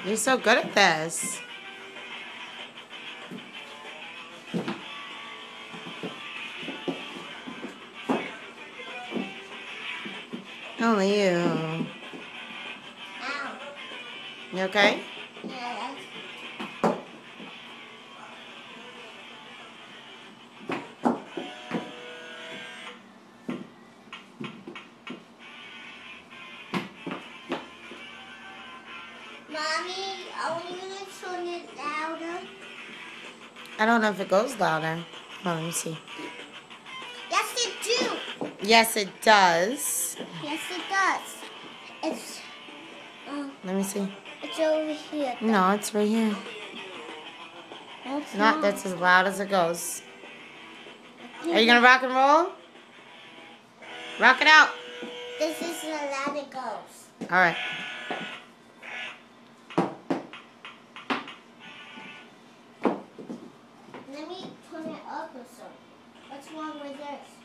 You're so good at this. Only you. Ow. You okay? Yeah. Mommy, are we going to turn it louder? I don't know if it goes louder. Oh, let me see. Yes, it do. Yes, it does. Yes, it does. It's, Let me see. it's over here. No, it's right here. No, it's Not. not. That's as loud as it goes. Are you gonna rock and roll? Rock it out. This is how loud it goes. All right. Let me turn it up or something. What's wrong with this?